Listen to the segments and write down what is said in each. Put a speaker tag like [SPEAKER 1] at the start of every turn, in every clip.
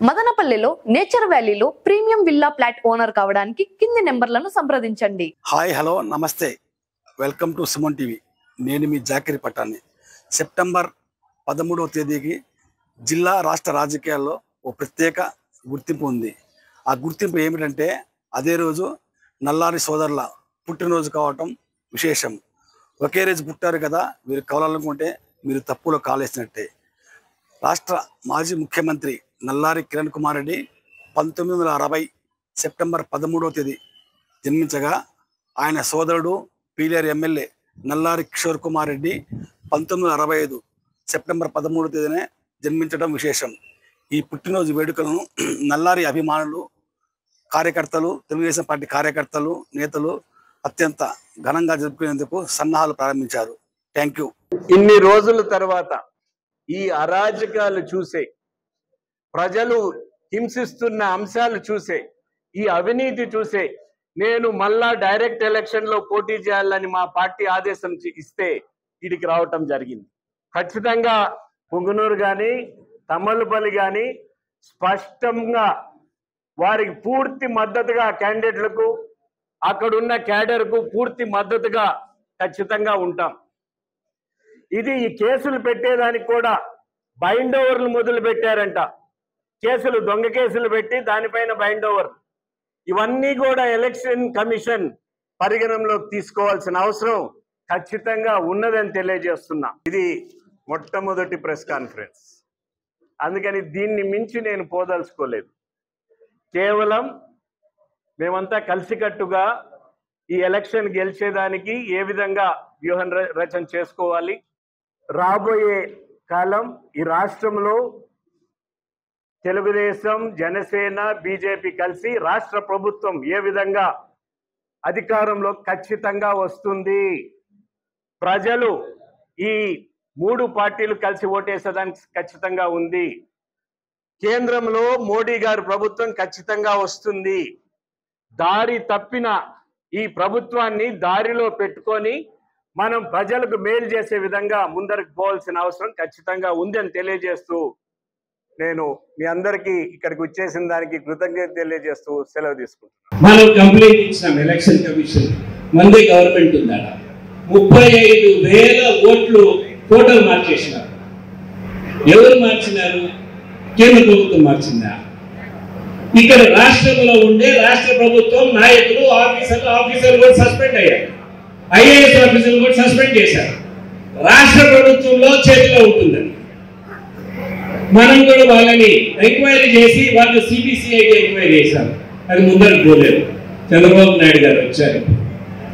[SPEAKER 1] మదనపల్లిలో నేచర్ వ్యాలీలో premium villa flat owner కావడానికి కింది నెంబర్లను సంప్రదించండి.
[SPEAKER 2] హాయ్ హలో నమస్తే, వెల్కమ్ టు సుమన్ టీవీ. నేను మీ జాకిరి పట్టాన్ని. సెప్టెంబర్ 13వ తేదీకి జిల్లా రాష్ట్ర రాజకీయాల్లో ఓ ప్రత్యేక గుర్తింపు ఉంది. ఆ గుర్తింపు ఏమిటంటే అదే రోజు నల్లారి సోదరుల పుట్టినరోజు కావటం విశేషం. ఒకే రోజు పుట్టారు కదా, మీరు కావాలనుకుంటే మీరు తప్పులో కాలేసినట్టే. రాష్ట్ర మాజీ ముఖ్యమంత్రి నల్లారి కిరణ్ కుమార్ రెడ్డి 1960 సెప్టెంబర్ 13వ తేదీ జన్మించగా, ఆయన సోదరుడు పీలేరు ఎమ్మెల్యే నల్లారి కిషోర్ కుమార్ రెడ్డి 1965 సెప్టెంబర్ 13వ తేదీనే జన్మించడం విశేషం. ఈ పుట్టినరోజు వేడుకలను నల్లారి అభిమానులు, కార్యకర్తలు, తెలుగుదేశం పార్టీ కార్యకర్తలు, నేతలు అత్యంత ఘనంగా జరుపుకునేందుకు సన్నాహాలు ప్రారంభించారు. Thank you.
[SPEAKER 3] ఇన్ని రోజుల తర్వాత ఈ అరాజకాలు చూసే, ప్రజలు హింసిస్తున్న అంశాలు చూసే, ఈ అవినీతి చూసే నేను మళ్ళా డైరెక్ట్ ఎలక్షన్ లో పోటీ చేయాలని మా పార్టీ ఆదేశం ఇస్తే వీడికి రావటం జరిగింది. ఖచ్చితంగా పుంగనూరు కానీ తమ్మలపల్లి కానీ స్పష్టంగా వారికి పూర్తి మద్దతుగా, క్యాండిడేట్లకు అక్కడున్న క్యాడర్కు పూర్తి మద్దతుగా ఖచ్చితంగా ఉంటాం. ఇది ఈ కేసులు పెట్టేదానికి కూడా బైండ్ ఓవర్లు మొదలు పెట్టారంట. కేసులు, దొంగ కేసులు పెట్టి దానిపైన బైండ్ ఓవర్, ఇవన్నీ కూడా ఎలక్షన్ కమిషన్ పరిగణనలోకి తీసుకోవాల్సిన అవసరం ఖచ్చితంగా ఉన్నదని తెలియజేస్తున్నా. ఇది మొట్టమొదటి ప్రెస్ కాన్ఫరెన్స్, అందుకని దీన్ని మించి నేను పోదలుచుకోలేదు. కేవలం మేమంతా కలిసికట్టుగా ఈ ఎలక్షన్ గెలిచేదానికి ఏ విధంగా వ్యూహం రచన చేసుకోవాలి, రాబోయే కాలం ఈ రాష్ట్రంలో తెలుగుదేశం, జనసేన, బీజేపీ కలిసి రాష్ట్ర ప్రభుత్వం ఏ విధంగా అధికారంలో ఖచ్చితంగా వస్తుంది, ప్రజలు ఈ మూడు పార్టీలు కలిసి ఓటేసేదానికి ఖచ్చితంగా ఉంది, కేంద్రంలో మోడీ గారి ప్రభుత్వం ఖచ్చితంగా వస్తుంది. దారి తప్పిన ఈ ప్రభుత్వాన్ని దారిలో పెట్టుకొని మనం ప్రజలకు మేలు చేసే విధంగా ముందరకు పోవాల్సిన అవసరం ఖచ్చితంగా ఉంది అని తెలియజేస్తూ, నేను మీ అందరికీ ఇక్కడికి వచ్చేసిన దానికి కృతజ్ఞత తెలియజేస్తూ సెలవు తీసుకుంటున్నాను.
[SPEAKER 4] మనం కంప్లైంట్ ఇచ్చినాం ఎలక్షన్ కమిషన్, మందే గవర్నమెంట్ ఉందా, 35,000 ఓట్లు టోటల్ మార్చేసినారు. ఎవరు మార్చినారు? కేంద్ర ప్రభుత్వం మార్చిందా? ఇక్కడ రాష్ట్రంలో ఉండే రాష్ట్ర ప్రభుత్వం నాయకులు, ఆఫీసర్లు కూడా సస్పెండ్ అయ్యారు. ఐఏఎస్ ఆఫీసర్లు కూడా సస్పెండ్ చేశారు. రాష్ట్ర ప్రభుత్వంలో చేతిలో ఉంటుందని మనం కూడా వాళ్ళని ఎంక్వైరీ చేసి వాళ్ళు సిబిసిఐడి ఎంక్వైరీ చేశారు. అది ముందరకు పోలేదు. చంద్రబాబు నాయుడు గారు వచ్చారు,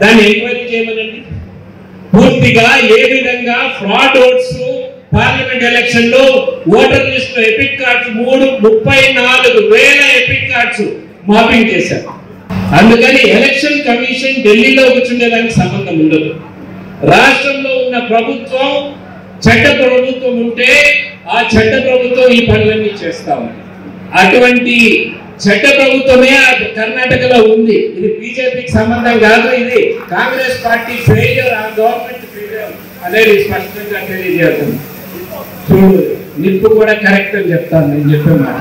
[SPEAKER 4] దాన్ని ఎంక్వైరీ చేయమనండి. పూర్తిగా ఏ విధంగా ఫ్రాడ్ ఓట్స్ పార్లమెంట్ ఎలక్షన్ లో ఓటర్ లిస్ట్ లో EPIC cards 34,000 EPIC cards mapping చేశారు. అందుకని ఎలక్షన్ కమిషన్ ఢిల్లీలో కూర్చుండేదానికి సంబంధం ఉండదు. రాష్ట్రంలో ఉన్న ప్రభుత్వం చట్ట ప్రభుత్వం ఉంటే ఆ చట్ట ప్రభుత్వం ఈ పనులన్నీ చేస్తా ఉంది. అటువంటి చట్ట ప్రభుత్వమే కర్ణాటకలో ఉంది. ఇది బీజేపీకి సంబంధం కాదు, ఇది కాంగ్రెస్ పార్టీ ఫెయిల్యూర్, ఆ గవర్నమెంట్ ఫెయిల్యూర్ అనేది స్పష్టంగా తెలియజేస్తుంది. చూడు, నిప్పు కూడా కరెక్ట్ అని చెప్తాను నేను చెప్పే మాట.